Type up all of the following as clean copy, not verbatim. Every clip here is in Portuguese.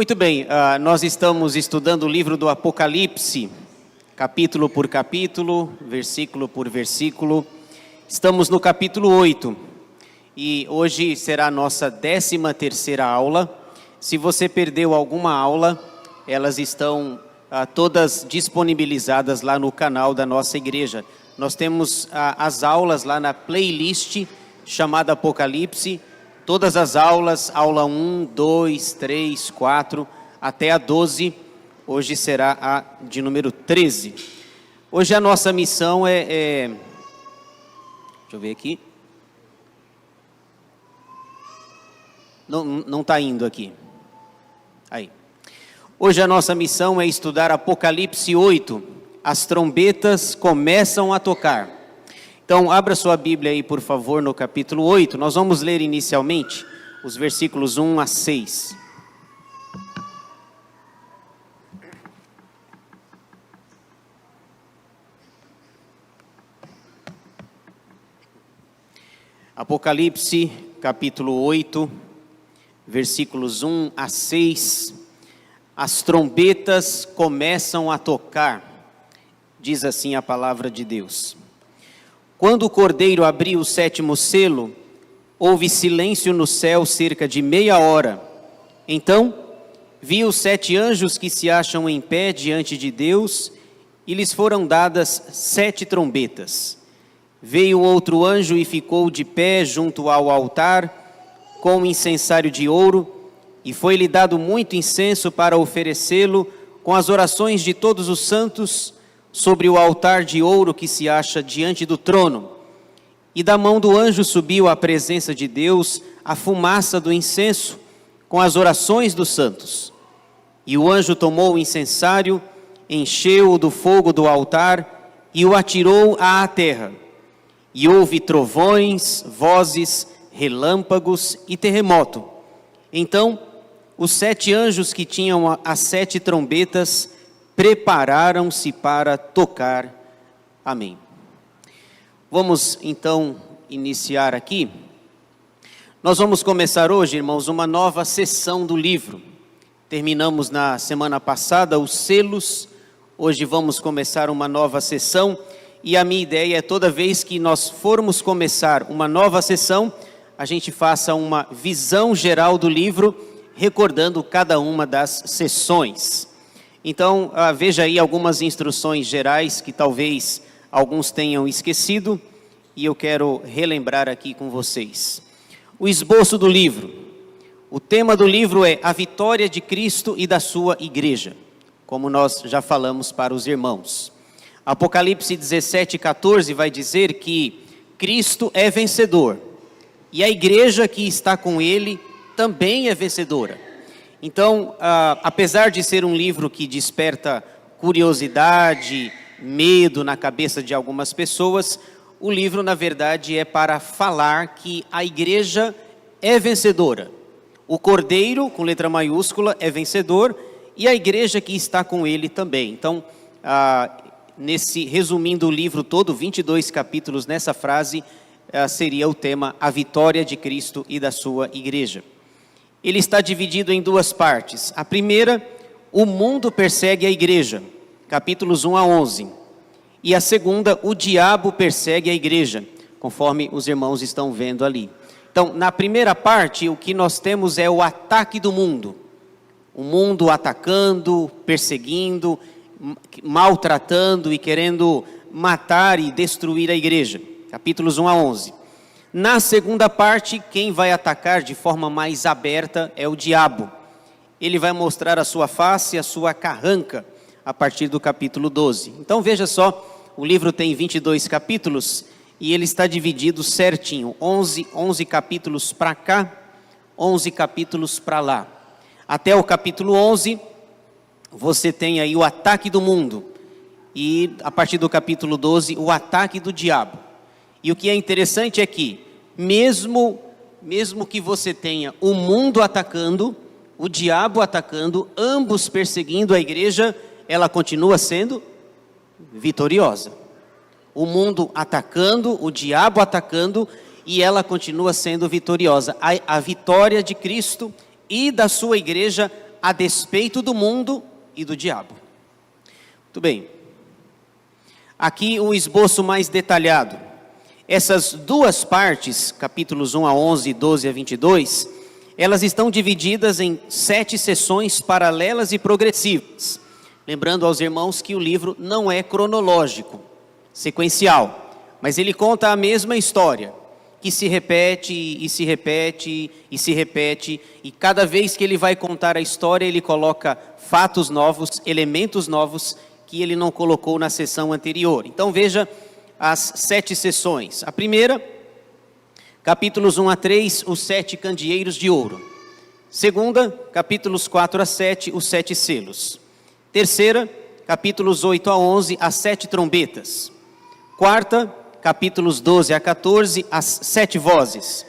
Muito bem, nós estamos estudando o livro do Apocalipse, capítulo por capítulo, versículo por versículo. Estamos no capítulo 8 e hoje será a nossa 13ª aula. Se você perdeu alguma aula, elas estão todas disponibilizadas lá no canal da nossa igreja. Nós temos as aulas lá na playlist chamada Apocalipse. Todas as aulas, aula 1, 2, 3, 4, até a 12, hoje será a de número 13. Hoje a nossa missão deixa eu ver aqui. Não está indo aqui. Aí. Hoje a nossa missão é estudar Apocalipse 8. As trombetas começam a tocar. Então, abra sua Bíblia aí, por favor, no capítulo 8. Nós vamos ler inicialmente os versículos 1 a 6. Apocalipse, capítulo 8, versículos 1 a 6. As trombetas começam a tocar, diz assim a palavra de Deus. Quando o Cordeiro abriu o 7º selo, houve silêncio no céu cerca de meia hora. Então, vi os 7 anjos que se acham em pé diante de Deus, e lhes foram dadas 7 trombetas. Veio outro anjo e ficou de pé junto ao altar, com um incensário de ouro, e foi-lhe dado muito incenso para oferecê-lo com as orações de todos os santos, sobre o altar de ouro que se acha diante do trono. E da mão do anjo subiu à presença de Deus a fumaça do incenso, com as orações dos santos. E o anjo tomou o incensário, encheu-o do fogo do altar e o atirou à terra. E houve trovões, vozes, relâmpagos e terremoto. Então, os 7 anjos que tinham as 7 trombetas prepararam-se para tocar. Amém. Vamos então iniciar aqui. Nós vamos começar hoje, irmãos, uma nova sessão do livro. Terminamos na semana passada os selos. Hoje vamos começar uma nova sessão. E a minha ideia é toda vez que nós formos começar uma nova sessão, a gente faça uma visão geral do livro, recordando cada uma das sessões. Então, veja aí algumas instruções gerais que talvez alguns tenham esquecido e eu quero relembrar aqui com vocês. O esboço do livro. O tema do livro é a vitória de Cristo e da sua igreja, como nós já falamos para os irmãos. Apocalipse 17:14 vai dizer que Cristo é vencedor e a igreja que está com ele também é vencedora. Então, apesar de ser um livro que desperta curiosidade, medo na cabeça de algumas pessoas, o livro, na verdade, é para falar que a igreja é vencedora. O Cordeiro, com letra maiúscula, é vencedor e a igreja que está com ele também. Então, resumindo o livro todo, 22 capítulos nessa frase, seria o tema A Vitória de Cristo e da Sua Igreja. Ele está dividido em 2 partes. A primeira, o mundo persegue a igreja, capítulos 1 a 11. E a segunda, o diabo persegue a igreja, conforme os irmãos estão vendo ali. Então, na primeira parte, o que nós temos é o ataque do mundo. O mundo atacando, perseguindo, maltratando e querendo matar e destruir a igreja, capítulos 1 a 11. Na segunda parte, quem vai atacar de forma mais aberta é o diabo. Ele vai mostrar a sua face, a sua carranca, a partir do capítulo 12. Então veja só, o livro tem 22 capítulos e ele está dividido certinho. 11 capítulos para cá, 11 capítulos para lá. Até o capítulo 11, você tem aí o ataque do mundo. E a partir do capítulo 12, o ataque do diabo. E o que é interessante é que, mesmo que você tenha o mundo atacando, o diabo atacando, ambos perseguindo a igreja, ela continua sendo vitoriosa. O mundo atacando, o diabo atacando, e ela continua sendo vitoriosa. A vitória de Cristo e da sua igreja a despeito do mundo e do diabo. Muito bem. Aqui um esboço mais detalhado. Essas duas partes, capítulos 1 a 11 e 12 a 22, elas estão divididas em 7 sessões paralelas e progressivas. Lembrando aos irmãos que o livro não é cronológico, sequencial, mas ele conta a mesma história, que se repete e se repete e se repete, e cada vez que ele vai contar a história, ele coloca fatos novos, elementos novos que ele não colocou na sessão anterior. Então veja as 7 sessões. A primeira, capítulos 1 a 3, os 7 candeeiros de ouro. Segunda, capítulos 4 a 7, os 7 selos. Terceira, capítulos 8 a 11, as 7 trombetas. Quarta, capítulos 12 a 14, as 7 vozes.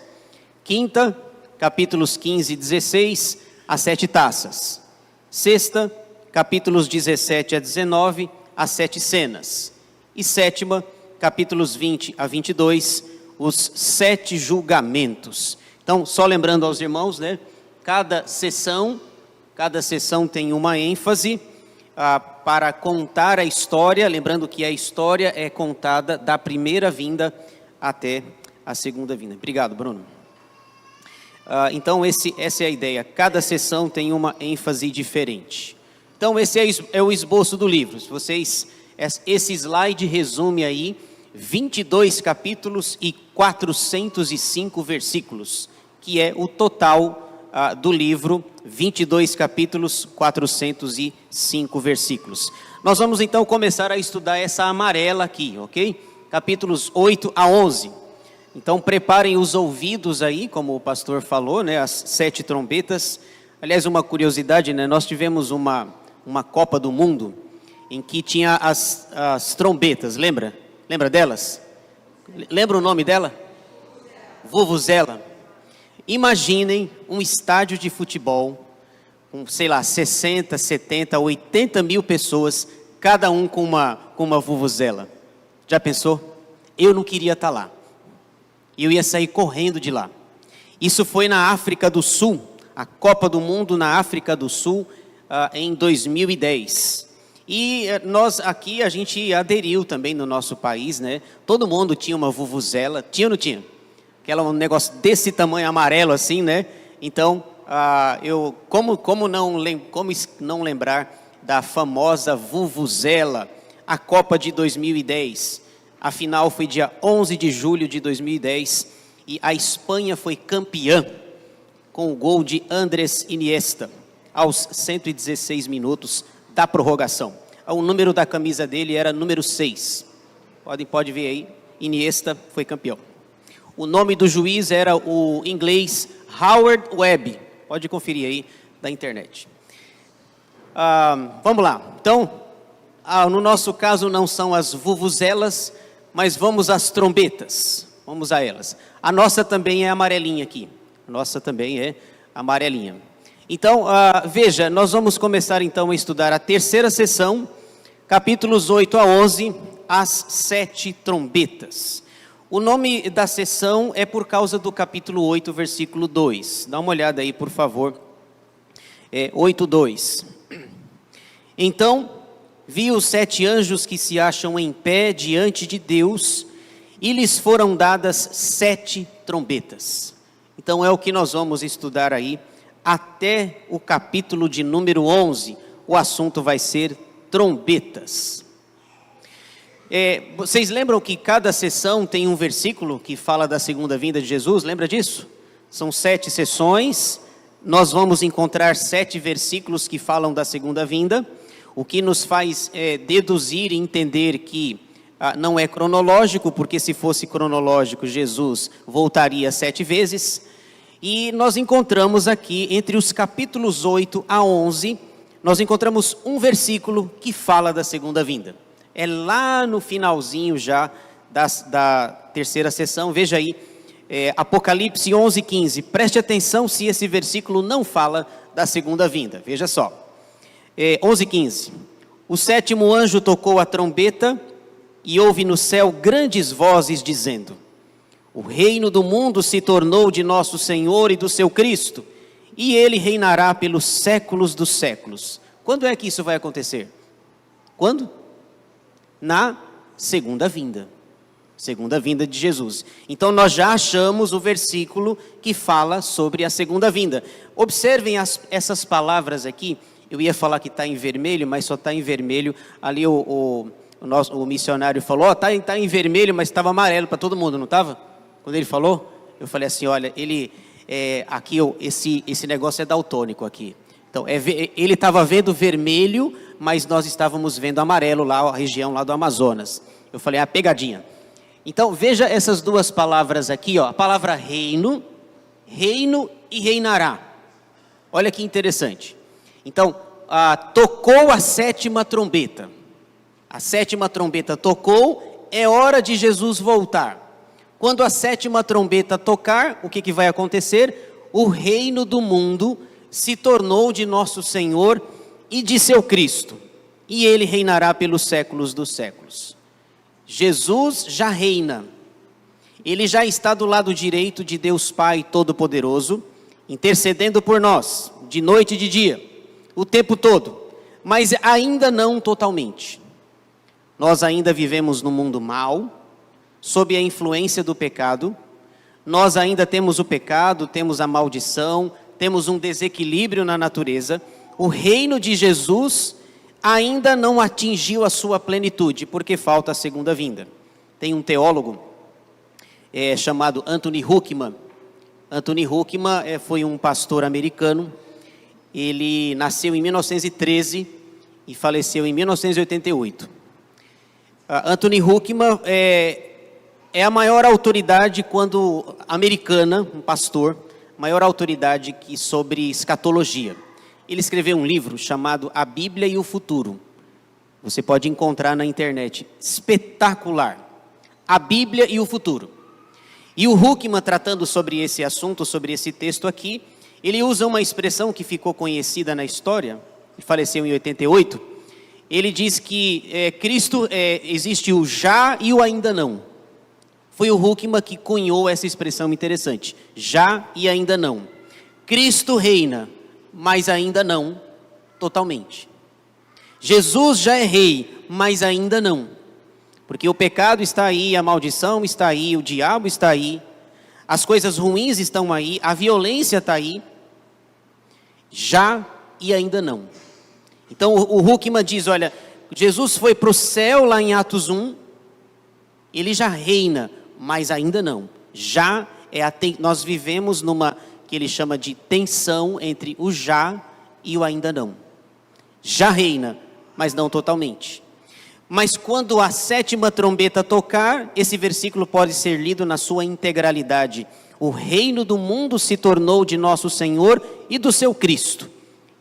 Quinta, capítulos 15 e 16, as 7 taças. Sexta, capítulos 17 a 19, as 7 cenas. E sétima, capítulos 20 a 22, os 7 julgamentos. Então, só lembrando aos irmãos, né? Cada sessão tem uma ênfase para contar a história, lembrando que a história é contada da primeira vinda até a segunda vinda. Obrigado, Bruno. Então, essa é a ideia. Cada sessão tem uma ênfase diferente. Então, esse é o esboço do livro. Esse slide resume aí 22 capítulos e 405 versículos, que é o total do livro, 22 capítulos, 405 versículos. Nós vamos então começar a estudar essa amarela aqui, ok? Capítulos 8 a 11. Então preparem os ouvidos aí, como o pastor falou, né? As 7 trombetas. Aliás, uma curiosidade, né? Nós tivemos uma Copa do Mundo em que tinha as trombetas, lembra? Lembra delas? Lembra o nome dela? Vuvuzela. Imaginem um estádio de futebol com, sei lá, 60, 70, 80 mil pessoas, cada um com uma vuvuzela. Já pensou? Eu não queria estar lá. Eu ia sair correndo de lá. Isso foi na África do Sul, a Copa do Mundo na África do Sul, em 2010. E nós aqui, a gente aderiu também no nosso país, né? Todo mundo tinha uma vuvuzela, tinha ou não tinha? Aquela um negócio desse tamanho amarelo assim, né? Então, como não lembrar da famosa vuvuzela, a Copa de 2010. A final foi dia 11 de julho de 2010 e a Espanha foi campeã com o gol de Andrés Iniesta aos 116 minutos da prorrogação. O número da camisa dele era número 6. Pode ver aí, Iniesta foi campeão. O nome do juiz era o inglês Howard Webb. Pode conferir aí da internet. Vamos lá. Então, no nosso caso não são as vuvuzelas, mas vamos às trombetas. Vamos a elas. A nossa também é amarelinha aqui. A nossa também é amarelinha. Então, veja, nós vamos começar então a estudar a terceira sessão, capítulos 8 a 11, as 7 trombetas. O nome da sessão é por causa do capítulo 8, versículo 2. Dá uma olhada aí, por favor. 8:2. Então, vi os 7 anjos que se acham em pé diante de Deus, e lhes foram dadas 7 trombetas. Então, é o que nós vamos estudar aí, até o capítulo de número 11. O assunto vai ser trombetas. Vocês lembram que cada sessão tem um versículo que fala da segunda vinda de Jesus? Lembra disso? São 7 sessões, nós vamos encontrar 7 versículos que falam da segunda vinda, o que nos faz deduzir e entender que não é cronológico, porque se fosse cronológico, Jesus voltaria 7 vezes. E nós encontramos aqui, entre os capítulos 8 a 11, nós encontramos um versículo que fala da segunda vinda. É lá no finalzinho já da terceira sessão. Veja aí, Apocalipse 11:15. Preste atenção se esse versículo não fala da segunda vinda. Veja só. 11:15. O 7º anjo tocou a trombeta e houve no céu grandes vozes dizendo: o reino do mundo se tornou de nosso Senhor e do seu Cristo, e ele reinará pelos séculos dos séculos. Quando é que isso vai acontecer? Quando? Na segunda vinda. Segunda vinda de Jesus. Então nós já achamos o versículo que fala sobre a segunda vinda. Observem essas palavras aqui. Eu ia falar que está em vermelho, mas só está em vermelho. Ali o missionário falou, está em vermelho, mas estava amarelo para todo mundo, não estava? Quando ele falou, eu falei assim, olha, aqui esse negócio é daltônico aqui. Então, ele estava vendo vermelho, mas nós estávamos vendo amarelo lá, a região lá do Amazonas. Eu falei, pegadinha. Então, veja essas duas palavras aqui, ó, a palavra reino e reinará. Olha que interessante. Então, tocou a sétima trombeta. A sétima trombeta tocou, é hora de Jesus voltar. Quando a sétima trombeta tocar, o que vai acontecer? O reino do mundo se tornou de nosso Senhor e de seu Cristo, e ele reinará pelos séculos dos séculos. Jesus já reina, ele já está do lado direito de Deus Pai Todo-Poderoso, intercedendo por nós, de noite e de dia, o tempo todo, mas ainda não totalmente. Nós ainda vivemos num mundo mau, sob a influência do pecado, nós ainda temos o pecado, temos a maldição, temos um desequilíbrio na natureza. O reino de Jesus ainda não atingiu a sua plenitude, porque falta a segunda vinda. Tem um teólogo chamado Anthony Huckman. Anthony Huckman foi um pastor americano. Ele nasceu em 1913 e faleceu em 1988. Anthony Huckman é a maior autoridade americana, um pastor, maior autoridade sobre escatologia. Ele escreveu um livro chamado A Bíblia e o Futuro. Você pode encontrar na internet. Espetacular. A Bíblia e o Futuro. E o Huckman, tratando sobre esse assunto, sobre esse texto aqui, ele usa uma expressão que ficou conhecida na história, que faleceu em 88. Ele diz que Cristo, existe o já e o ainda não. Foi o Huckman que cunhou essa expressão interessante. Já e ainda não. Cristo reina, mas ainda não totalmente. Jesus já é rei, mas ainda não. Porque o pecado está aí, a maldição está aí, o diabo está aí, as coisas ruins estão aí, a violência está aí. Já e ainda não. Então o Huckman diz, olha, Jesus foi para o céu lá em Atos 1, ele já reina, mas ainda não. Já nós vivemos numa que ele chama de tensão entre o já e o ainda não. Já reina, mas não totalmente. Mas quando a sétima trombeta tocar, esse versículo pode ser lido na sua integralidade. O reino do mundo se tornou de nosso Senhor e do seu Cristo,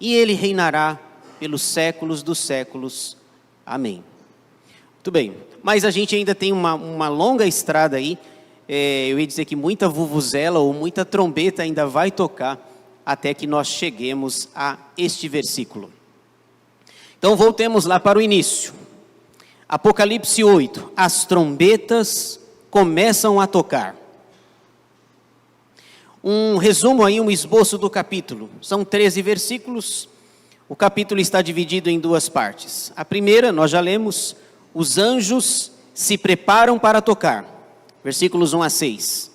e ele reinará pelos séculos dos séculos. Amém. Muito bem, mas a gente ainda tem uma longa estrada aí. Eu ia dizer que muita vuvuzela ou muita trombeta ainda vai tocar até que nós cheguemos a este versículo. Então voltemos lá para o início. Apocalipse 8, as trombetas começam a tocar. Um resumo aí, um esboço do capítulo. São 13 versículos. O capítulo está dividido em duas partes. A primeira, nós já lemos, os anjos se preparam para tocar. Versículos 1 a 6.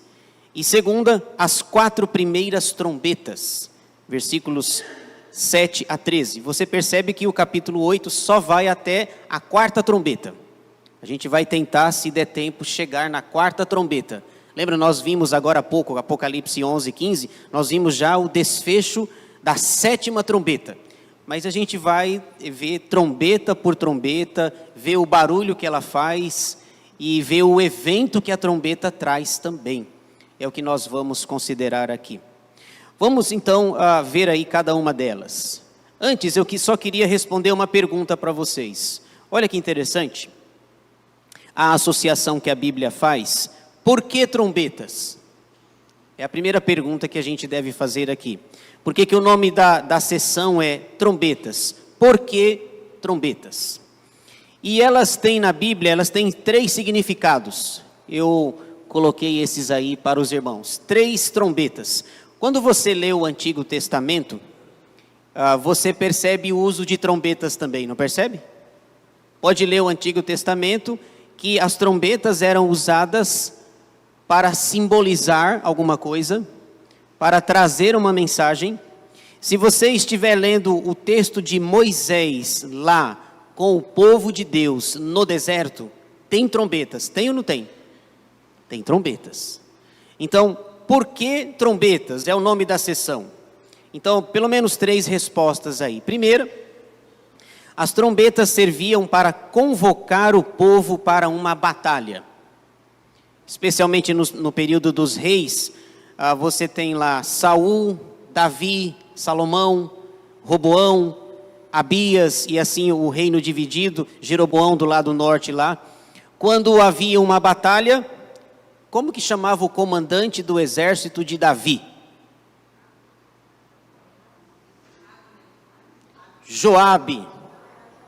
E segunda, as 4 primeiras trombetas. Versículos 7 a 13. Você percebe que o capítulo 8 só vai até a 4ª trombeta. A gente vai tentar, se der tempo, chegar na 4ª trombeta. Lembra, nós vimos agora há pouco, Apocalipse 11, 15, nós vimos já o desfecho da 7ª trombeta. Mas a gente vai ver trombeta por trombeta, ver o barulho que ela faz e ver o evento que a trombeta traz também. É o que nós vamos considerar aqui. Vamos então ver aí cada uma delas. Antes, eu só queria responder uma pergunta para vocês. Olha que interessante. A associação que a Bíblia faz. Por que trombetas? É a primeira pergunta que a gente deve fazer aqui. Por que o nome da sessão é trombetas? Por que trombetas? E elas têm na Bíblia, elas têm 3 significados. Eu coloquei esses aí para os irmãos. 3 trombetas. Quando você lê o Antigo Testamento, você percebe o uso de trombetas também, não percebe? Pode ler o Antigo Testamento, que as trombetas eram usadas para simbolizar alguma coisa, para trazer uma mensagem. Se você estiver lendo o texto de Moisés lá, com o povo de Deus no deserto, tem trombetas, tem ou não tem? Tem trombetas. Então, por que trombetas? É o nome da sessão. Então, pelo menos 3 respostas aí. Primeira, as trombetas serviam para convocar o povo para uma batalha. Especialmente no período dos reis, você tem lá Saul, Davi, Salomão, Roboão, Abias e assim o reino dividido, Jeroboão do lado norte lá. Quando havia uma batalha, como que chamava o comandante do exército de Davi? Joabe,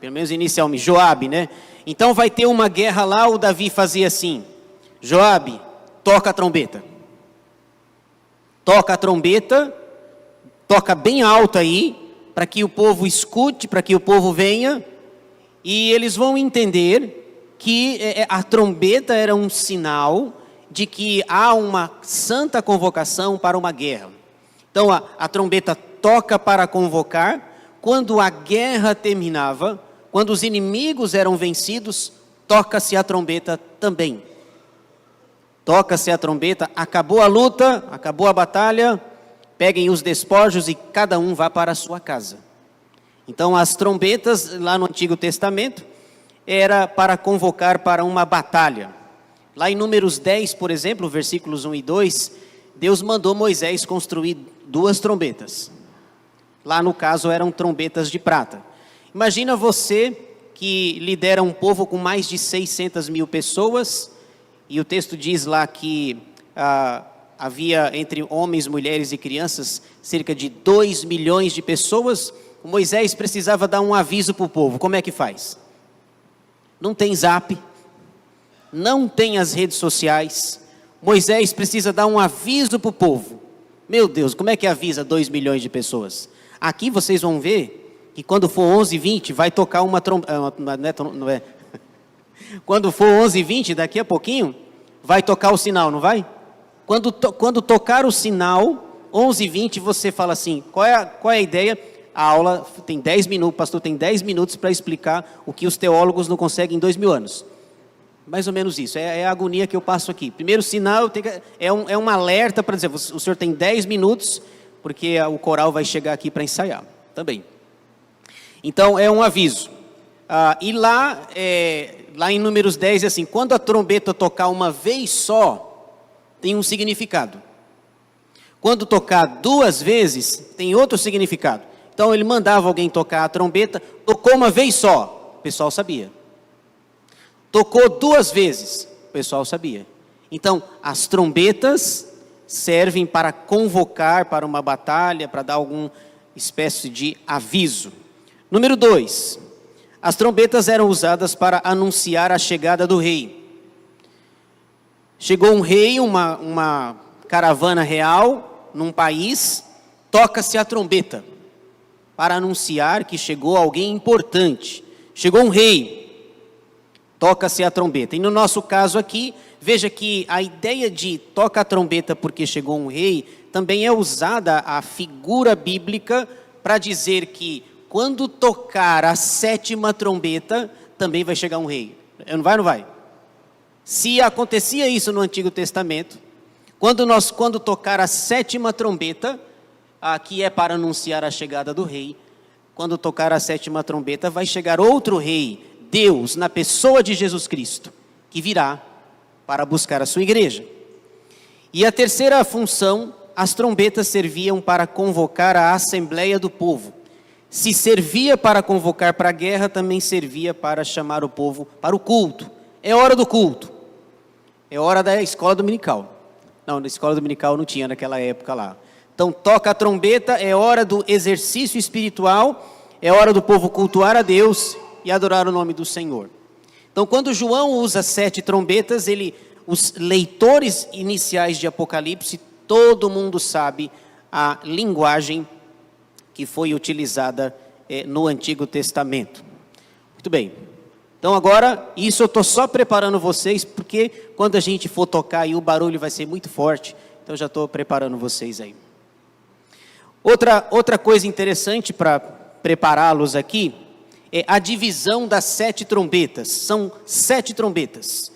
pelo menos inicialmente, Joabe, né? Então vai ter uma guerra lá, o Davi fazia assim: Joabe, toca a trombeta. Toca a trombeta, toca bem alto aí, para que o povo escute, para que o povo venha, e eles vão entender que a trombeta era um sinal de que há uma santa convocação para uma guerra. Então a trombeta toca para convocar. Quando a guerra terminava, quando os inimigos eram vencidos, toca-se a trombeta também. Toca-se a trombeta, acabou a luta, acabou a batalha, peguem os despojos e cada um vá para a sua casa. Então as trombetas lá no Antigo Testamento era para convocar para uma batalha. Lá em Números 10, por exemplo, versículos 1 e 2, Deus mandou Moisés construir 2 trombetas. Lá no caso eram trombetas de prata. Imagina você que lidera um povo com mais de 600 mil pessoas, e o texto diz lá que havia entre homens, mulheres e crianças cerca de 2 milhões de pessoas. O Moisés precisava dar um aviso para o povo. Como é que faz? Não tem zap, não tem as redes sociais. Moisés precisa dar um aviso para o povo. Meu Deus, como é que avisa 2 milhões de pessoas? Aqui vocês vão ver que quando for 11h20 vai tocar uma trombeta. Não é. Quando for 11h20, daqui a pouquinho, vai tocar o sinal, não vai? Quando tocar o sinal, 11h20, você fala assim, qual é a ideia? A aula tem 10 minutos, o pastor tem 10 minutos para explicar o que os teólogos não conseguem em 2000 anos. Mais ou menos isso, é a agonia que eu passo aqui. Primeiro sinal, é um alerta para dizer, o senhor tem 10 minutos, porque o coral vai chegar aqui para ensaiar também. Então, é um aviso. E lá em Números 10 é assim, quando a trombeta tocar uma vez só, tem um significado. Quando tocar 2 vezes, tem outro significado. Então ele mandava alguém tocar a trombeta, tocou uma vez só, o pessoal sabia. Tocou 2 vezes, o pessoal sabia. Então as trombetas servem para convocar para uma batalha, para dar alguma espécie de aviso. Número 2, as trombetas eram usadas para anunciar a chegada do rei. Chegou um rei, uma caravana real, num país, toca-se a trombeta, para anunciar que chegou alguém importante. Chegou um rei, toca-se a trombeta. E no nosso caso aqui, veja que a ideia de toca a trombeta porque chegou um rei, também é usada a figura bíblica para dizer que quando tocar a 7ª trombeta, também vai chegar um rei. Não vai ou não vai? Se acontecia isso no Antigo Testamento, quando tocar a 7ª trombeta, que é para anunciar a chegada do rei, quando tocar a 7ª trombeta, vai chegar outro rei, Deus, na pessoa de Jesus Cristo, que virá para buscar a sua igreja. E a terceira função, as trombetas serviam para convocar a assembleia do povo. Se servia para convocar para a guerra, também servia para chamar o povo para o culto. É hora do culto. É hora da escola dominical. Não, na escola dominical não tinha naquela época lá. Então toca a trombeta, é hora do exercício espiritual, é hora do povo cultuar a Deus e adorar o nome do Senhor. Então quando João usa 7 trombetas, os leitores iniciais de Apocalipse, todo mundo sabe a linguagem que foi utilizada no Antigo Testamento. Muito bem. Então agora, isso eu estou só preparando vocês, porque quando a gente for tocar aí o barulho vai ser muito forte, então já estou preparando vocês aí. Outra coisa interessante para prepará-los aqui, é a divisão das 7 trombetas. São 7 trombetas.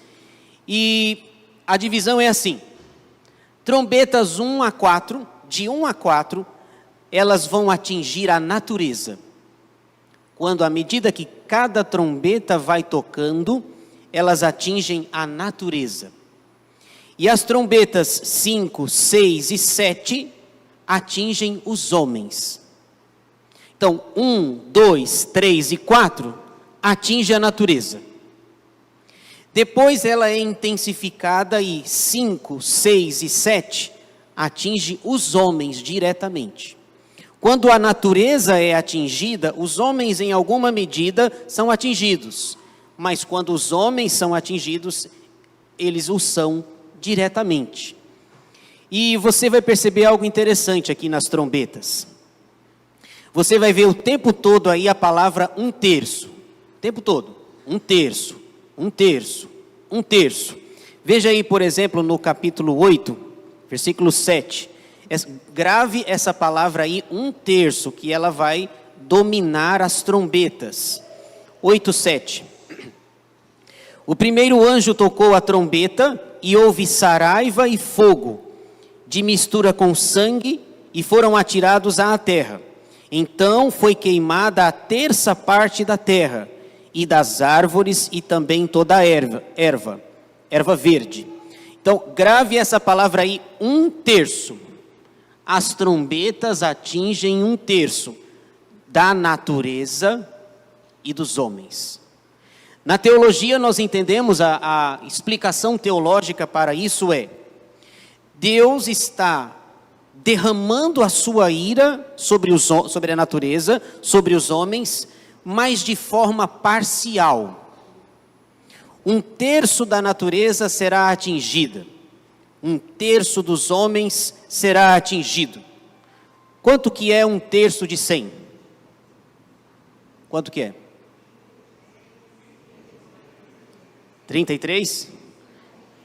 E a divisão é assim: trombetas 1 a 4, de 1 a 4, elas vão atingir a natureza. Quando, à medida que cada trombeta vai tocando, elas atingem a natureza. E as trombetas 5, 6 e 7 atingem os homens. Então, 1, 2, 3 e 4 atinge a natureza. Depois ela é intensificada e 5, 6 e 7 atinge os homens diretamente. Quando a natureza é atingida, os homens em alguma medida são atingidos. Mas quando os homens são atingidos, eles o são diretamente. E você vai perceber algo interessante aqui nas trombetas. Você vai ver o tempo todo aí a palavra 1/3. O tempo todo. 1/3, 1/3, 1/3. Veja aí, por exemplo, no capítulo 8, versículo 7. Grave essa palavra aí, 1/3, que ela vai dominar as trombetas. 8:7. O primeiro anjo tocou a trombeta e houve saraiva e fogo, de mistura com sangue, e foram atirados à terra. Então foi queimada a 1/3 parte da terra, e das árvores, e também toda a erva verde. Então, grave essa palavra aí, 1/3. As trombetas atingem 1/3 da natureza e dos homens. Na teologia nós entendemos, a explicação teológica para isso é: Deus está derramando a sua ira sobre a natureza, sobre os homens, mas de forma parcial. 1/3 da natureza será atingida. 1/3 dos homens será atingido. Quanto que é 1/3 de 100? Quanto que é? 33?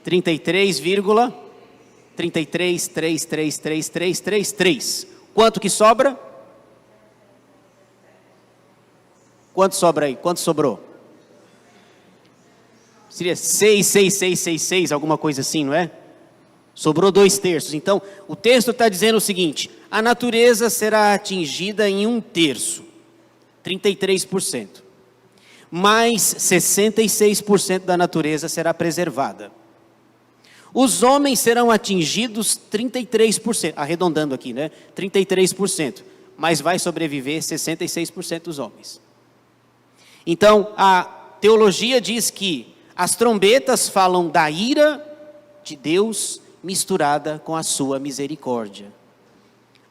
33,3333333. Quanto que sobra? Quanto sobra aí? Quanto sobrou? Seria 6, alguma coisa assim, não é? Sobrou 2/3. Então, o texto está dizendo o seguinte: a natureza será atingida em 1/3, 33%. Mas 66% da natureza será preservada. Os homens serão atingidos 33%, arredondando aqui, né? 33%, mas vai sobreviver 66% dos homens. Então, a teologia diz que as trombetas falam da ira de Deus misturada com a sua misericórdia.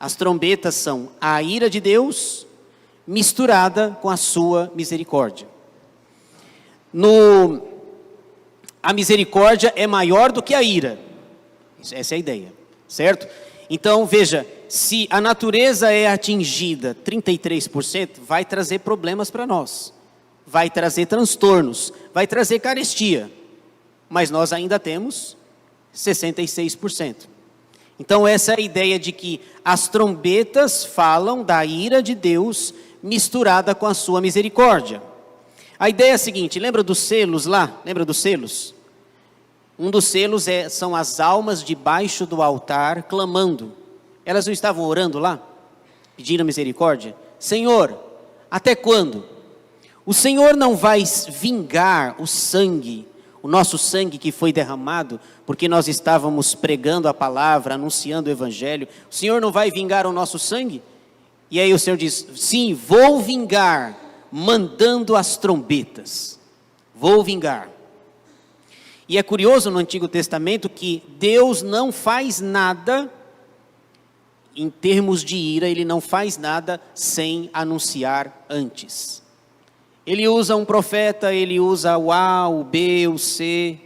As trombetas são a ira de Deus misturada com a sua misericórdia. A misericórdia é maior do que a ira. Essa é a ideia, certo? Então, veja, se a natureza é atingida 33%, vai trazer problemas para nós. Vai trazer transtornos, vai trazer carestia. Mas nós ainda temos 66%. Então, essa é a ideia de que as trombetas falam da ira de Deus misturada com a sua misericórdia. A ideia é a seguinte: lembra dos selos lá? Lembra dos selos? Um dos selos são as almas debaixo do altar clamando. Elas não estavam orando lá? Pedindo misericórdia? Senhor, até quando? O Senhor não vai vingar o sangue, o nosso sangue que foi derramado, porque nós estávamos pregando a palavra, anunciando o evangelho. O Senhor não vai vingar o nosso sangue? E aí o Senhor diz: sim, vou vingar, mandando as trombetas. Vou vingar. E é curioso no Antigo Testamento que Deus não faz nada, em termos de ira, Ele não faz nada sem anunciar antes. Ele usa um profeta, Ele usa o A, o B, o C.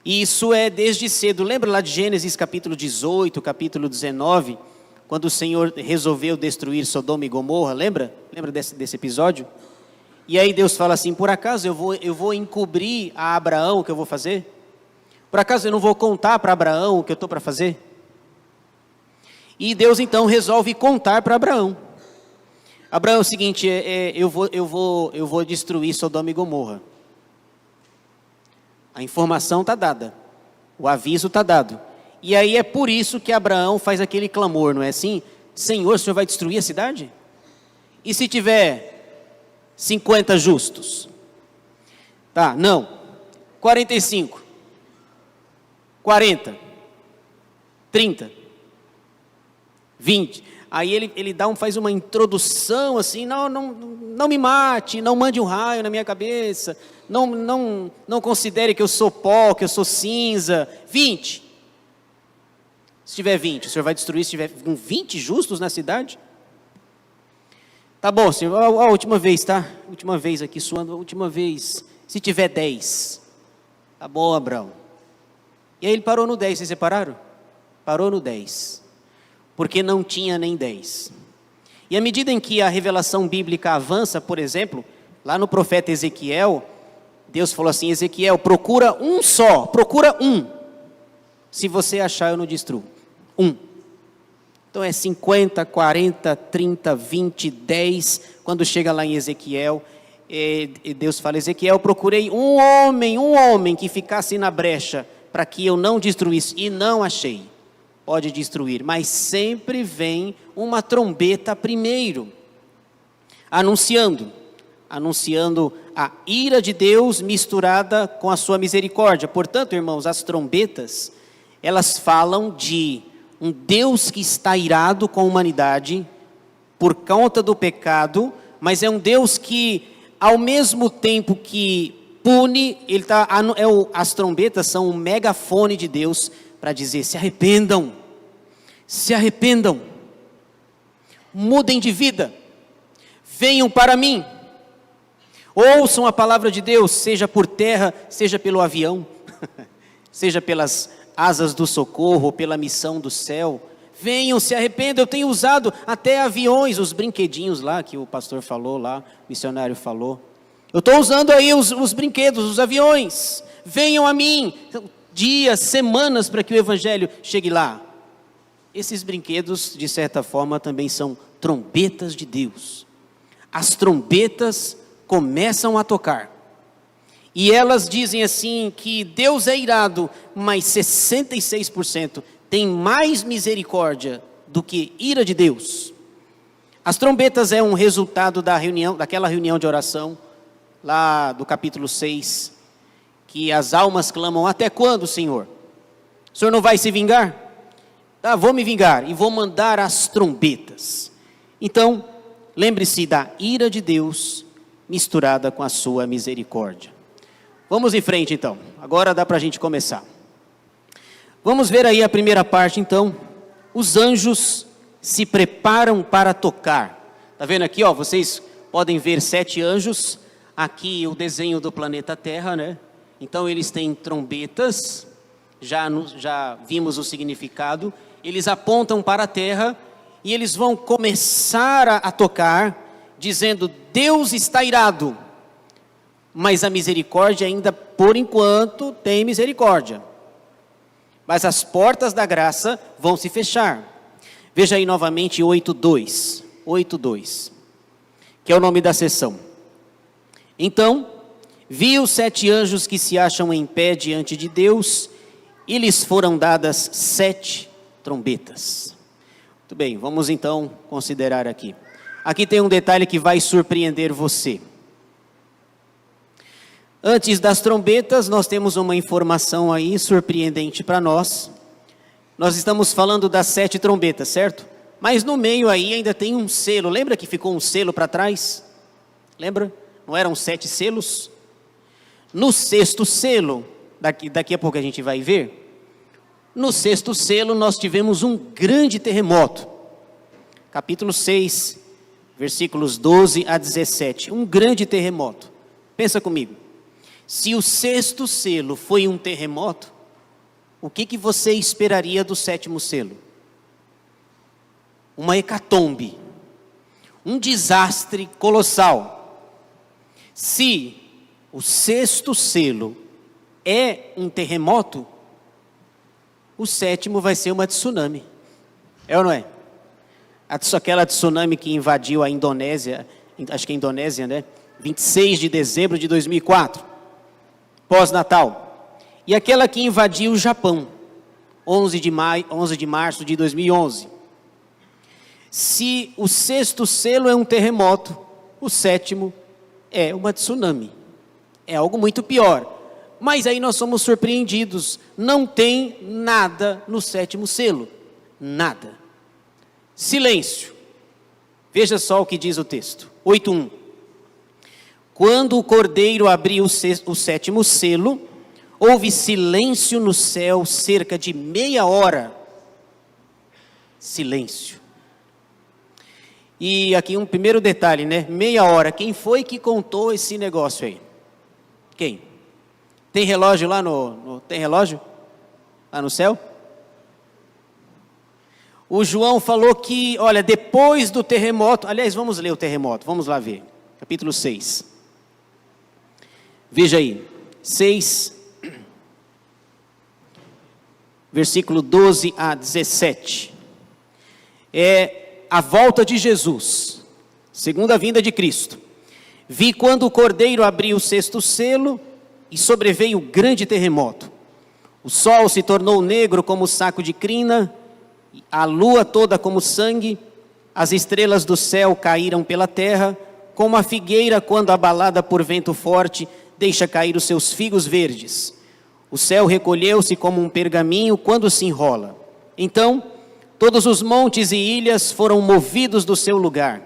E isso é desde cedo. Lembra lá de Gênesis capítulo 18, capítulo 19? quando o Senhor resolveu destruir Sodoma e Gomorra, lembra? Lembra desse episódio? E aí Deus fala assim, por acaso eu vou encobrir a Abraão o que eu vou fazer? Por acaso eu não vou contar para Abraão o que eu estou para fazer? E Deus então resolve contar para Abraão. Abraão, é o seguinte, eu vou destruir Sodoma e Gomorra. A informação está dada, o aviso está dado. E aí é por isso que Abraão faz aquele clamor, não é assim? Senhor, o Senhor vai destruir a cidade? E se tiver 50 justos? Tá, não. 45. 40. 30. 20. Aí ele faz uma introdução assim, não me mate, não mande um raio na minha cabeça, não considere que eu sou pó, que eu sou cinza. 20. Se tiver 20, o Senhor vai destruir se tiver com 20 justos na cidade? Tá bom, Senhor, a última vez, tá? Última vez aqui suando, a última vez. Se tiver 10. Tá bom, Abraão. E aí ele parou no 10, vocês separaram? Parou no 10. Porque não tinha nem 10. E à medida em que a revelação bíblica avança, por exemplo, lá no profeta Ezequiel, Deus falou assim, Ezequiel, procura um só, procura um. Se você achar, eu não destruo. Um. Então é 50, 40, 30, 20, 10. Quando chega lá em Ezequiel, Deus fala, Ezequiel, procurei um homem que ficasse na brecha para que eu não destruísse. E não achei. Pode destruir. Mas sempre vem uma trombeta primeiro. Anunciando a ira de Deus misturada com a sua misericórdia. Portanto, irmãos, as trombetas, elas falam de um Deus que está irado com a humanidade por conta do pecado, mas é um Deus que, ao mesmo tempo que pune, as trombetas são um megafone de Deus para dizer, se arrependam, mudem de vida, venham para mim, ouçam a palavra de Deus, seja por terra, seja pelo avião, seja pelas asas do socorro, ou pela missão do céu, venham, se arrependam. Eu tenho usado até aviões, os brinquedinhos lá, que o pastor falou lá, o missionário falou, eu estou usando aí os brinquedos, os aviões, venham a mim, dias, semanas para que o evangelho chegue lá. Esses brinquedos, de certa forma, também são trombetas de Deus. As trombetas começam a tocar. E elas dizem assim que Deus é irado, mas 66% tem mais misericórdia do que ira de Deus. As trombetas é um resultado daquela reunião de oração, lá do capítulo 6, que as almas clamam, até quando, Senhor? O Senhor não vai se vingar? Ah, vou me vingar e vou mandar as trombetas. Então, lembre-se da ira de Deus misturada com a sua misericórdia. Vamos em frente então, agora dá para a gente começar. Vamos ver aí a primeira parte então. Os anjos se preparam para tocar. Está vendo aqui, ó, vocês podem ver 7 anjos. Aqui o desenho do planeta Terra, né? Então eles têm trombetas, já vimos o significado. Eles apontam para a terra e eles vão começar a tocar, dizendo, Deus está irado. Mas a misericórdia ainda, por enquanto, tem misericórdia. Mas as portas da graça vão se fechar. Veja aí novamente 8:2. 8:2. Que é o nome da sessão. Então, vi os 7 anjos que se acham em pé diante de Deus, e lhes foram dadas 7 trombetas. Muito bem, vamos então considerar aqui. Aqui tem um detalhe que vai surpreender você. Antes das trombetas, nós temos uma informação aí surpreendente para nós. Nós estamos falando das 7 trombetas, certo? Mas no meio aí ainda tem um selo. Lembra que ficou um selo para trás? Lembra? Não eram 7 selos? No 6º selo, daqui a pouco a gente vai ver. No 6º selo nós tivemos um grande terremoto. Capítulo 6, versículos 12 a 17. Um grande terremoto. Pensa comigo. Se o 6º selo foi um terremoto, o que você esperaria do 7º selo? uma hecatombe, um desastre colossal. Se o sexto selo é um terremoto, o sétimo vai ser uma tsunami. É ou não é? Aquela tsunami que invadiu a Indonésia, acho que é a Indonésia, né? 26 de dezembro de 2004, pós-Natal. E aquela que invadiu o Japão, 11 de março de 2011. Se o sexto selo é um terremoto, o sétimo é uma tsunami. É algo muito pior. Mas aí nós somos surpreendidos. Não tem nada no sétimo selo. Nada. Silêncio. Veja só o que diz o texto. 8:1. Quando o cordeiro abriu o sétimo selo, houve silêncio no céu cerca de meia hora. Silêncio. E aqui um primeiro detalhe, né? Meia hora. Quem foi que contou esse negócio aí? Quem? Tem relógio lá tem relógio? Lá no céu? O João falou que, olha, depois do terremoto, aliás, vamos ler o terremoto, vamos lá ver. Capítulo 6. Veja aí, 6, versículo 12 a 17. É a volta de Jesus, segunda vinda de Cristo. Vi quando o cordeiro abriu o sexto selo e sobreveio grande terremoto. O sol se tornou negro como saco de crina, a lua toda como sangue, as estrelas do céu caíram pela terra, como a figueira quando abalada por vento forte deixa cair os seus figos verdes. O céu recolheu-se como um pergaminho quando se enrola. Então, todos os montes e ilhas foram movidos do seu lugar.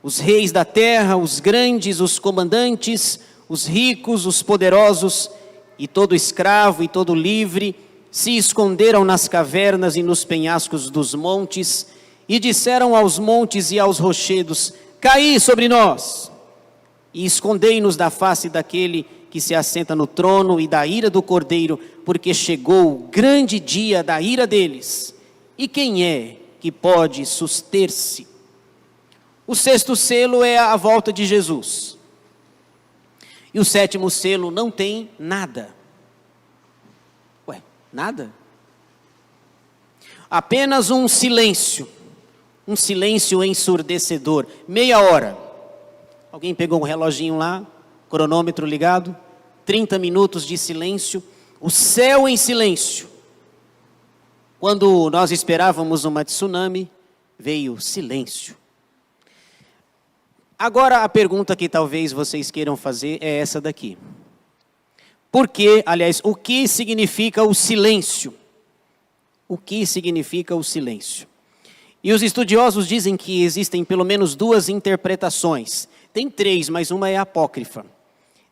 Os reis da terra, os grandes, os comandantes, os ricos, os poderosos, e todo escravo e todo livre, se esconderam nas cavernas e nos penhascos dos montes, e disseram aos montes e aos rochedos: caí sobre nós, e escondei-nos da face daquele que se assenta no trono e da ira do Cordeiro, porque chegou o grande dia da ira deles. E quem é que pode suster-se? O sexto selo é a volta de Jesus. E o sétimo selo não tem nada. Ué, nada? Apenas um silêncio ensurdecedor. Meia hora. Alguém pegou um reloginho lá, cronômetro ligado, 30 minutos de silêncio, o céu em silêncio. Quando nós esperávamos uma tsunami, veio silêncio. Agora a pergunta que talvez vocês queiram fazer é essa daqui. Por que, aliás, o que significa o silêncio? O que significa o silêncio? E os estudiosos dizem que existem pelo menos duas interpretações. Tem três, mas uma é apócrifa.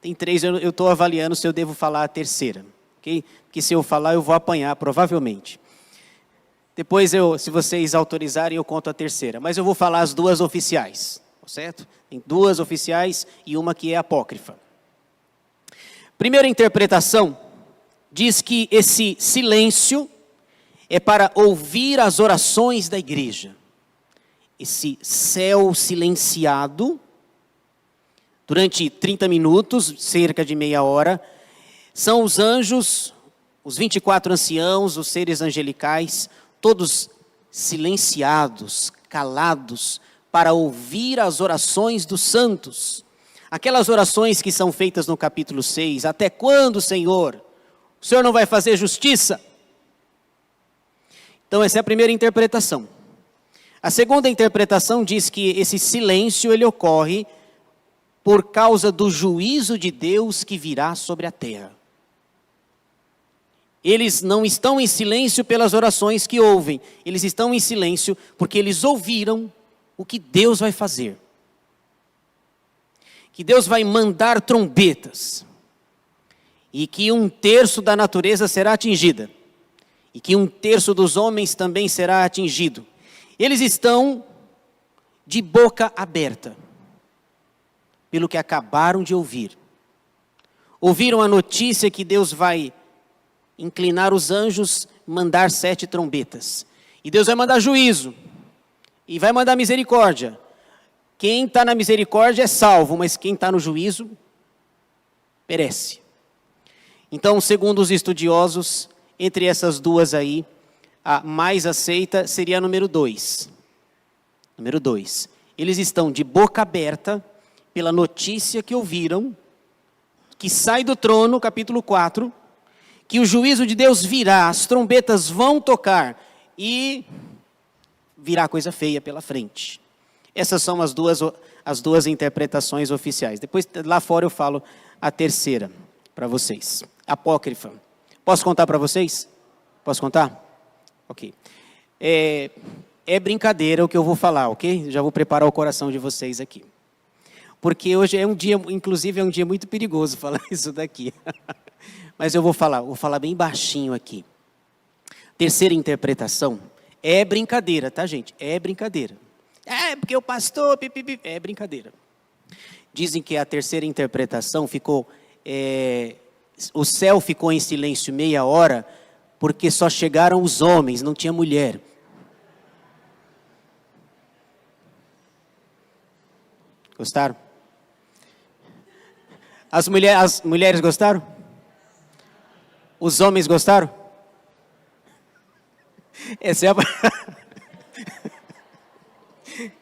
Tem três, eu estou avaliando se eu devo falar a terceira. Okay? Porque se eu falar, eu vou apanhar, provavelmente. Depois, se vocês autorizarem, eu conto a terceira. Mas eu vou falar as duas oficiais, certo? Tem duas oficiais e uma que é apócrifa. Primeira interpretação diz que esse silêncio é para ouvir as orações da igreja. Esse céu silenciado, durante 30 minutos, cerca de meia hora, são os anjos, os 24 anciãos, os seres angelicais, todos silenciados, calados, para ouvir as orações dos santos. Aquelas orações que são feitas no capítulo 6. Até quando, Senhor? O Senhor não vai fazer justiça? Então essa é a primeira interpretação. A segunda interpretação diz que esse silêncio ele ocorre por causa do juízo de Deus que virá sobre a terra. Eles não estão em silêncio pelas orações que ouvem. Eles estão em silêncio porque eles ouviram o que Deus vai fazer. Que Deus vai mandar trombetas. E que 1/3 da natureza será atingida. E que 1/3 dos homens também será atingido. Eles estão de boca aberta. Pelo que acabaram de ouvir. Ouviram a notícia que Deus vai inclinar os anjos, mandar 7 trombetas. E Deus vai mandar juízo. e vai mandar misericórdia. Quem está na misericórdia é salvo, mas quem está no juízo, perece. Então, segundo os estudiosos, entre essas duas aí, a mais aceita seria a número 2. Número 2. Eles estão de boca aberta pela notícia que ouviram, que sai do trono, capítulo 4, que o juízo de Deus virá, as trombetas vão tocar e virá coisa feia pela frente. Essas são as duas interpretações oficiais. Depois, lá fora, eu falo a terceira para vocês. Apócrifa. Posso contar para vocês? Posso contar? Ok. É brincadeira o que eu vou falar, ok? Já vou preparar o coração de vocês aqui. Porque hoje é um dia, inclusive é um dia muito perigoso falar isso daqui. Mas eu vou falar bem baixinho aqui. Terceira interpretação é brincadeira, tá, gente? É brincadeira. Porque o pastor... É brincadeira. Dizem que a terceira interpretação ficou... o céu ficou em silêncio meia hora porque só chegaram os homens, não tinha mulher. Gostaram? As mulheres gostaram? Os homens gostaram? Essa é a...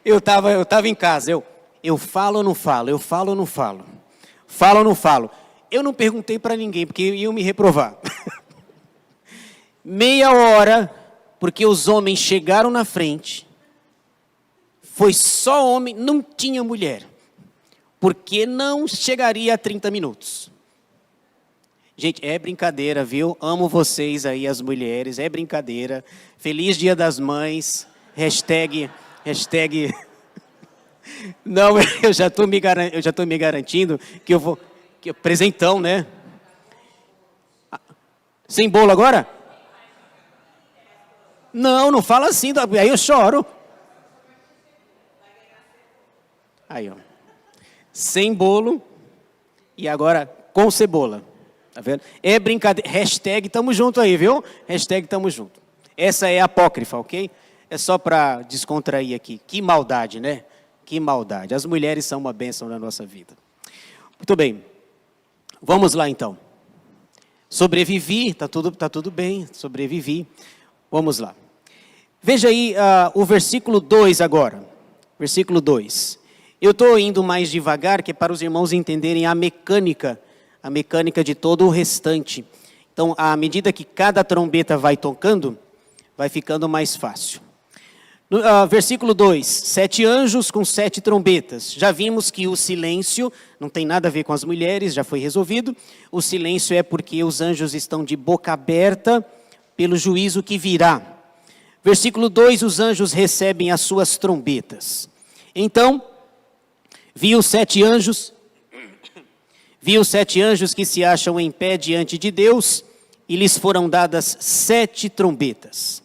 Eu tava em casa, eu falo ou não falo? Eu falo ou não falo? Falo ou não falo? Eu não perguntei para ninguém, porque iam me reprovar. Meia hora, porque os homens chegaram na frente, foi só homem, não tinha mulher. Porque não chegaria a 30 minutos. Gente, é brincadeira, viu? Amo vocês aí, as mulheres, é brincadeira. Feliz Dia das Mães, hashtag... Não, eu já estou me garantindo que eu vou... presentão, né? Sem bolo agora? Não fala assim, aí eu choro. Aí, ó. Sem bolo e agora com cebola. Tá vendo? É brincadeira. Hashtag tamo junto aí, viu? Hashtag tamo junto. Essa é apócrifa, ok? É só para descontrair aqui. Que maldade, né? Que maldade. As mulheres são uma bênção na nossa vida. Muito bem. Vamos lá então. Sobrevivi, tá tudo bem, sobrevivi. Vamos lá. Veja aí o versículo 2 agora. Versículo 2. Eu estou indo mais devagar, que é para os irmãos entenderem a mecânica de todo o restante. Então, à medida que cada trombeta vai tocando, vai ficando mais fácil. No, versículo 2, 7 anjos com 7 trombetas. Já vimos que o silêncio não tem nada a ver com as mulheres, já foi resolvido. O silêncio é porque os anjos estão de boca aberta pelo juízo que virá. Versículo 2, os anjos recebem as suas trombetas. Então, vi os 7 anjos que se acham em pé diante de Deus, e lhes foram dadas 7 trombetas.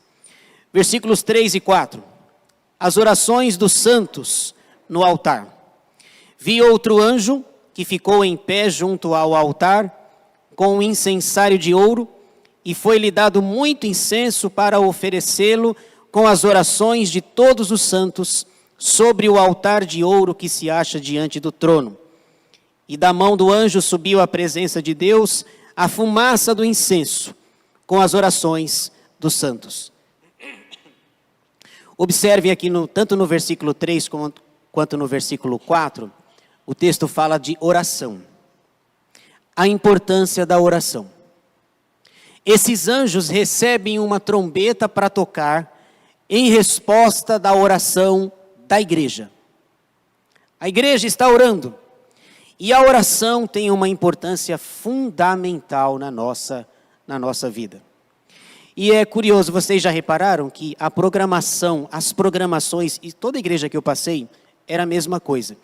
Versículos 3 e 4. As orações dos santos no altar. Vi outro anjo que ficou em pé junto ao altar, com um incensário de ouro, e foi-lhe dado muito incenso para oferecê-lo com as orações de todos os santos sobre o altar de ouro que se acha diante do trono. E da mão do anjo subiu à presença de Deus a fumaça do incenso, com as orações dos santos. Observe aqui, tanto no versículo 3 quanto no versículo 4, o texto fala de oração. A importância da oração. Esses anjos recebem uma trombeta para tocar em resposta da oração da igreja. A igreja está orando. E a oração tem uma importância fundamental na nossa vida. E é curioso, vocês já repararam que as programações, e toda igreja que eu passei, era a mesma coisa.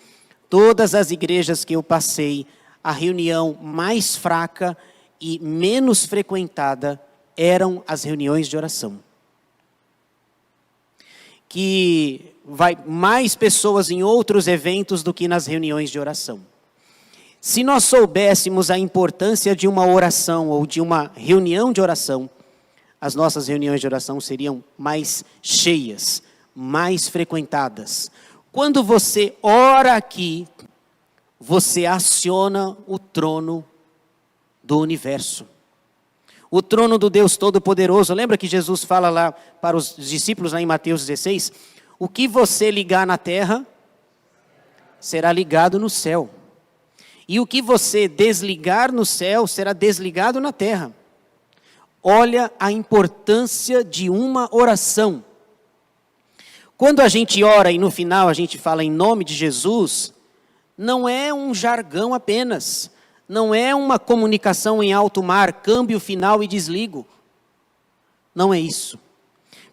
Todas as igrejas que eu passei, a reunião mais fraca e menos frequentada eram as reuniões de oração. Que vai mais pessoas em outros eventos do que nas reuniões de oração. Se nós soubéssemos a importância de uma oração ou de uma reunião de oração, as nossas reuniões de oração seriam mais cheias, mais frequentadas. Quando você ora aqui, você aciona o trono do universo. O trono do Deus Todo-Poderoso. Lembra que Jesus fala lá para os discípulos, lá em Mateus 16? O que você ligar na terra, será ligado no céu. E o que você desligar no céu, será desligado na terra. Olha a importância de uma oração. Quando a gente ora e no final a gente fala em nome de Jesus, não é um jargão apenas. Não é uma comunicação em alto mar, câmbio final e desligo. Não é isso.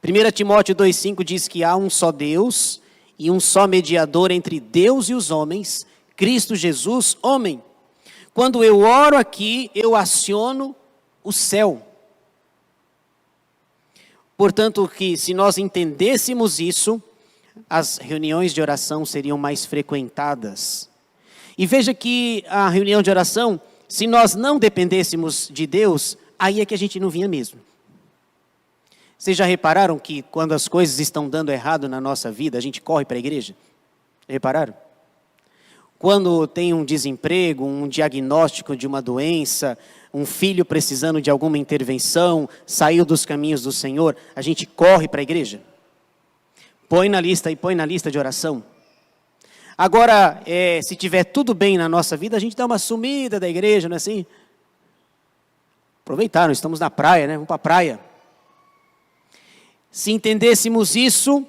1 Timóteo 2,5 diz que há um só Deus e um só mediador entre Deus e os homens, Cristo Jesus, homem. Quando eu oro aqui, eu aciono o céu. Portanto, que se nós entendêssemos isso, as reuniões de oração seriam mais frequentadas. E veja que a reunião de oração, se nós não dependêssemos de Deus, aí é que a gente não vinha mesmo. Vocês já repararam que quando as coisas estão dando errado na nossa vida, a gente corre para a igreja? Repararam? Quando tem um desemprego, um diagnóstico de uma doença, um filho precisando de alguma intervenção, saiu dos caminhos do Senhor, a gente corre para a igreja? Põe na lista de oração. Agora, se tiver tudo bem na nossa vida, a gente dá uma sumida da igreja, não é assim? Aproveitaram, estamos na praia, né? Vamos para a praia. Se entendêssemos isso,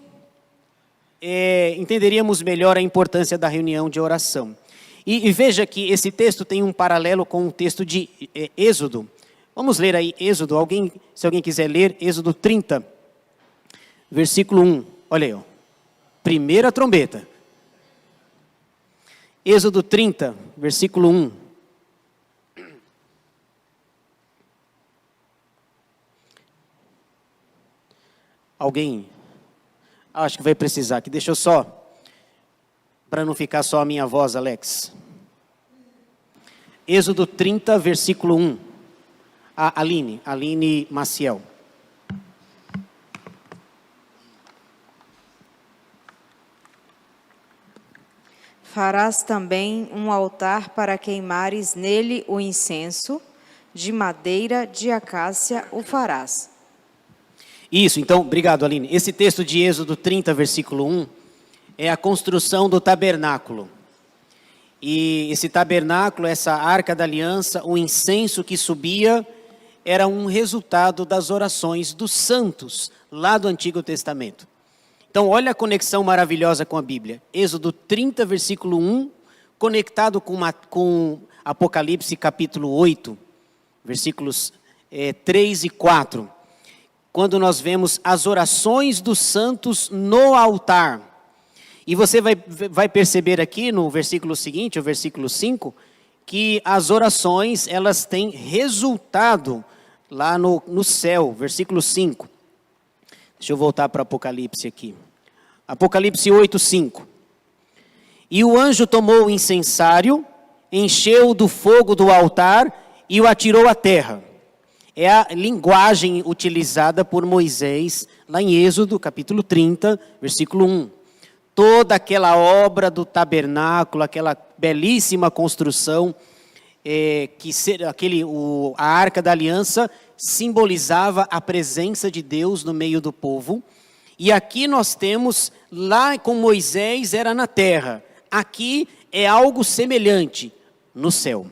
entenderíamos melhor a importância da reunião de oração. E veja que esse texto tem um paralelo com o texto de Êxodo. Vamos ler aí Êxodo, se alguém quiser ler, Êxodo 30, versículo 1. Olha aí, ó. Primeira trombeta. Êxodo 30, versículo 1. Alguém? Acho que vai precisar, que deixa eu só, para não ficar só a minha voz, Alex. Êxodo 30, versículo 1. Aline Maciel. Farás também um altar para queimares nele o incenso, de madeira de acácia o farás. Isso, então, obrigado, Aline. Esse texto de Êxodo 30, versículo 1, é a construção do tabernáculo. E esse tabernáculo, essa arca da aliança, o incenso que subia, era um resultado das orações dos santos, lá do Antigo Testamento. Então, olha a conexão maravilhosa com a Bíblia. Êxodo 30, versículo 1, conectado com Apocalipse capítulo 8, versículos 3 e 4. Quando nós vemos as orações dos santos no altar. E você vai perceber aqui no versículo seguinte, o versículo 5, que as orações, elas têm resultado lá no céu, versículo 5. Deixa eu voltar para Apocalipse aqui. Apocalipse 8, 5. E o anjo tomou o incensário, encheu do fogo do altar e o atirou à terra. É a linguagem utilizada por Moisés, lá em Êxodo, capítulo 30, versículo 1. Toda aquela obra do tabernáculo, aquela belíssima construção, a Arca da Aliança simbolizava a presença de Deus no meio do povo. E aqui nós temos, lá com Moisés era na terra, aqui é algo semelhante no céu,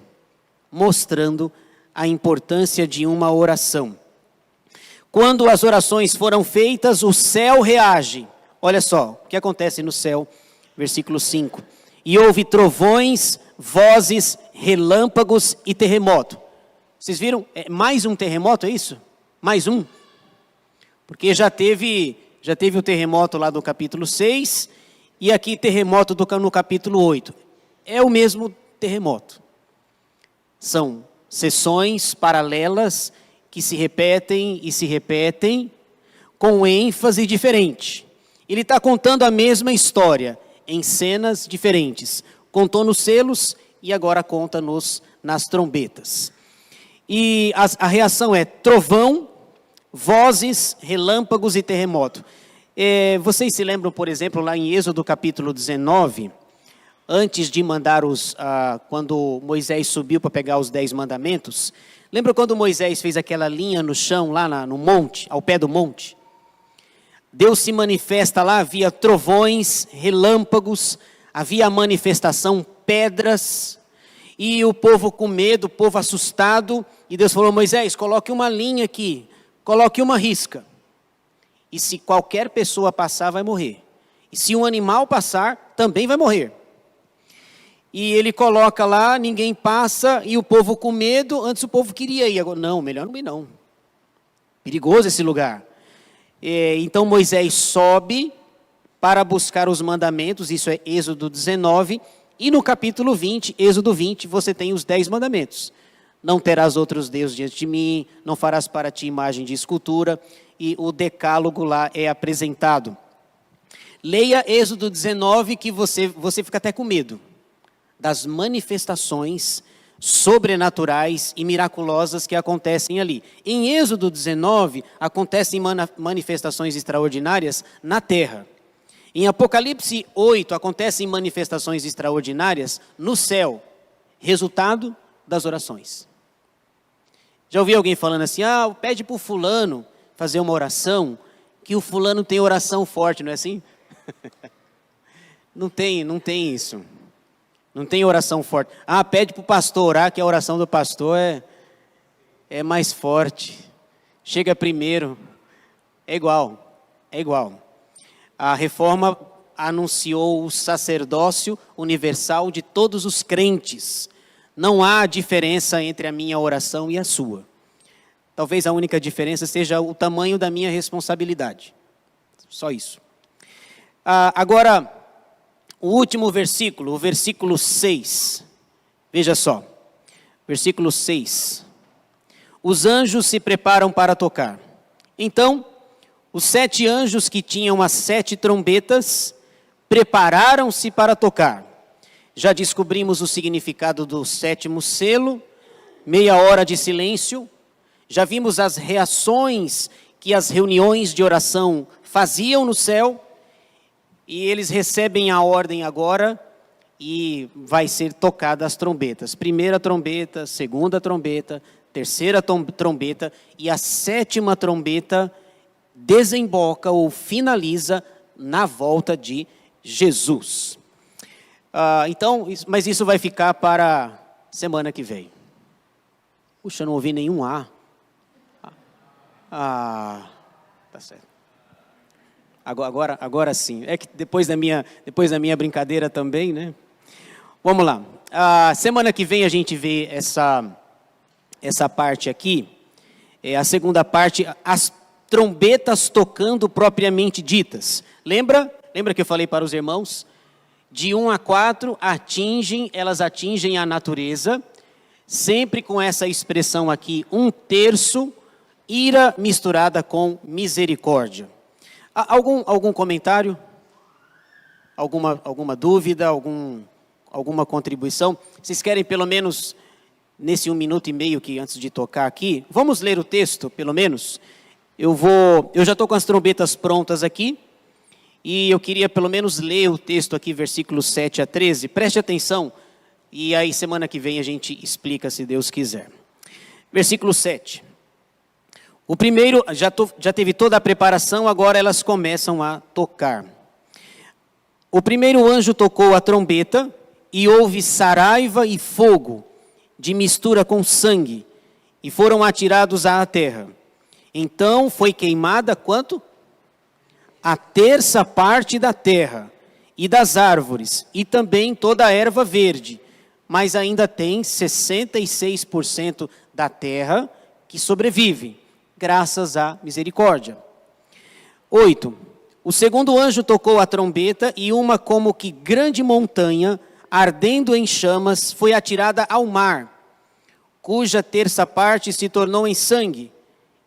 mostrando a importância de uma oração. Quando as orações foram feitas, o céu reage. Olha só, o que acontece no céu, versículo 5. E houve trovões, vozes, relâmpagos e terremoto. Vocês viram? Mais um terremoto, é isso? Mais um? Porque já teve o terremoto lá do capítulo 6, e aqui terremoto no capítulo 8. É o mesmo terremoto. São sessões paralelas que se repetem e se repetem com ênfase diferente. Ele está contando a mesma história em cenas diferentes. Contou nos selos e agora conta nas trombetas. E a reação é trovão, vozes, relâmpagos e terremoto. Vocês se lembram, por exemplo, lá em Êxodo capítulo 19, antes de mandar quando Moisés subiu para pegar os 10 mandamentos, lembra quando Moisés fez aquela linha no chão, lá no monte, ao pé do monte? Deus se manifesta lá, havia trovões, relâmpagos, havia a manifestação, pedras, e o povo com medo, o povo assustado, e Deus falou: Moisés, coloque uma linha aqui, coloque uma risca, e se qualquer pessoa passar, vai morrer, e se um animal passar, também vai morrer. E ele coloca lá, ninguém passa, e o povo com medo. Antes o povo queria ir, agora não, melhor não ir não, perigoso esse lugar. Então Moisés sobe para buscar os mandamentos, isso é Êxodo 19, e no capítulo 20, Êxodo 20, você tem os 10 mandamentos. Não terás outros deuses diante de mim, não farás para ti imagem de escultura, e o decálogo lá é apresentado. Leia Êxodo 19 que você fica até com medo das manifestações sobrenaturais e miraculosas que acontecem ali. Em Êxodo 19, acontecem manifestações extraordinárias na terra. Em Apocalipse 8, acontecem manifestações extraordinárias no céu, resultado das orações. Já ouvi alguém falando assim: pede para o fulano fazer uma oração, que o fulano tem oração forte, não é assim? Não tem isso. Não tem oração forte. Pede para o pastor orar, que a oração do pastor é mais forte. Chega primeiro. É igual. A reforma anunciou o sacerdócio universal de todos os crentes. Não há diferença entre a minha oração e a sua. Talvez a única diferença seja o tamanho da minha responsabilidade. Só isso. Agora, o último versículo, o versículo 6. Veja só. Versículo 6. Os anjos se preparam para tocar. Então, os 7 anjos que tinham as 7 trombetas prepararam-se para tocar. Já descobrimos o significado do 7º selo, meia hora de silêncio. Já vimos as reações que as reuniões de oração faziam no céu. E eles recebem a ordem agora e vai ser tocada as trombetas. Primeira trombeta, segunda trombeta, terceira trombeta e a 7ª trombeta desemboca ou finaliza na volta de Jesus. Mas isso vai ficar para semana que vem. Puxa, não ouvi nenhum A. Tá certo. Agora sim. É que depois da minha brincadeira também, né? Vamos lá. Semana que vem a gente vê essa parte aqui. A segunda parte, as trombetas tocando propriamente ditas. Lembra que eu falei para os irmãos? De 1 a 4, elas atingem a natureza, sempre com essa expressão aqui, 1/3, ira misturada com misericórdia. Algum comentário? Alguma dúvida? Alguma contribuição? Vocês querem pelo menos, nesse 1 minuto e meio que antes de tocar aqui, vamos ler o texto pelo menos? Eu já estou com as trombetas prontas aqui, e eu queria pelo menos ler o texto aqui, versículos 7 a 13, preste atenção, e aí semana que vem a gente explica se Deus quiser. Versículo 7. O primeiro, já teve toda a preparação, agora elas começam a tocar. O primeiro anjo tocou a trombeta, e houve saraiva e fogo, de mistura com sangue, e foram atirados à terra. Então foi queimada quanto? A 1/3 parte da terra, e das árvores, e também toda a erva verde, mas ainda tem 66% da terra que sobrevive, graças à misericórdia. 8. O segundo anjo tocou a trombeta, e uma como que grande montanha, ardendo em chamas, foi atirada ao mar, cuja 1/3 parte se tornou em sangue,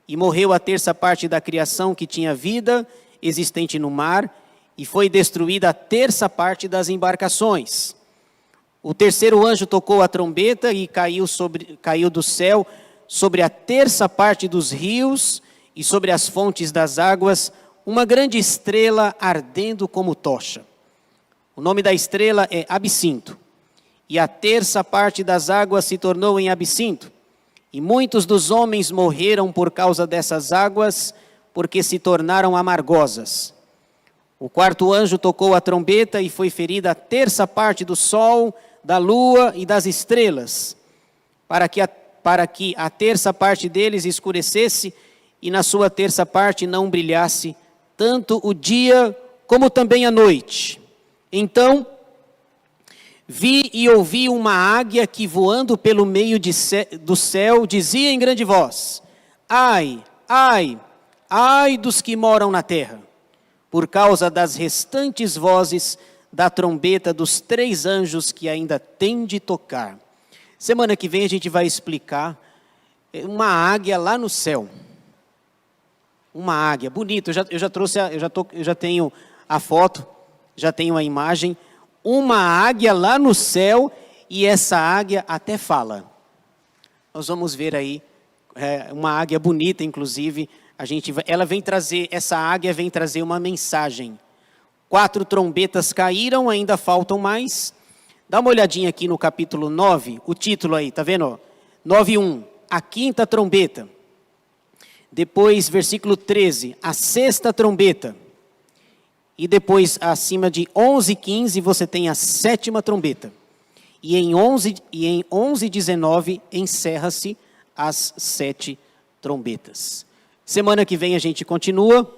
e morreu a 1/3 parte da criação que tinha vida, existente no mar, e foi destruída a 1/3 parte das embarcações. O terceiro anjo tocou a trombeta, e caiu do céu sobre a 1/3 parte dos rios, e sobre as fontes das águas, uma grande estrela ardendo como tocha. O nome da estrela é Absinto. E a terça parte das águas se tornou em absinto. E muitos dos homens morreram por causa dessas águas, porque se tornaram amargosas. O quarto anjo tocou a trombeta e foi ferida a terça parte do sol, da lua e das estrelas, para que a terça parte deles escurecesse e na sua terça parte não brilhasse tanto o dia como também a noite. Então vi e ouvi uma águia que voando pelo meio do céu dizia em grande voz: ai, ai, ai dos que moram na terra, por causa das restantes vozes da trombeta dos 3 anjos que ainda têm de tocar. Semana que vem a gente vai explicar uma águia lá no céu. Uma águia, bonito, eu já tenho a foto, já tenho a imagem. Uma águia lá no céu, e essa águia até fala. Nós vamos ver aí, uma águia bonita, inclusive. Essa águia vem trazer uma mensagem. 4 trombetas caíram, ainda faltam mais. Dá uma olhadinha aqui no capítulo 9, o título aí, tá vendo? 9:1, a 5ª trombeta. Depois, versículo 13, a 6ª trombeta. E depois, acima de 11:15, você tem a 7ª trombeta. E em 11:19, encerra-se as 7 trombetas. Semana que vem a gente continua.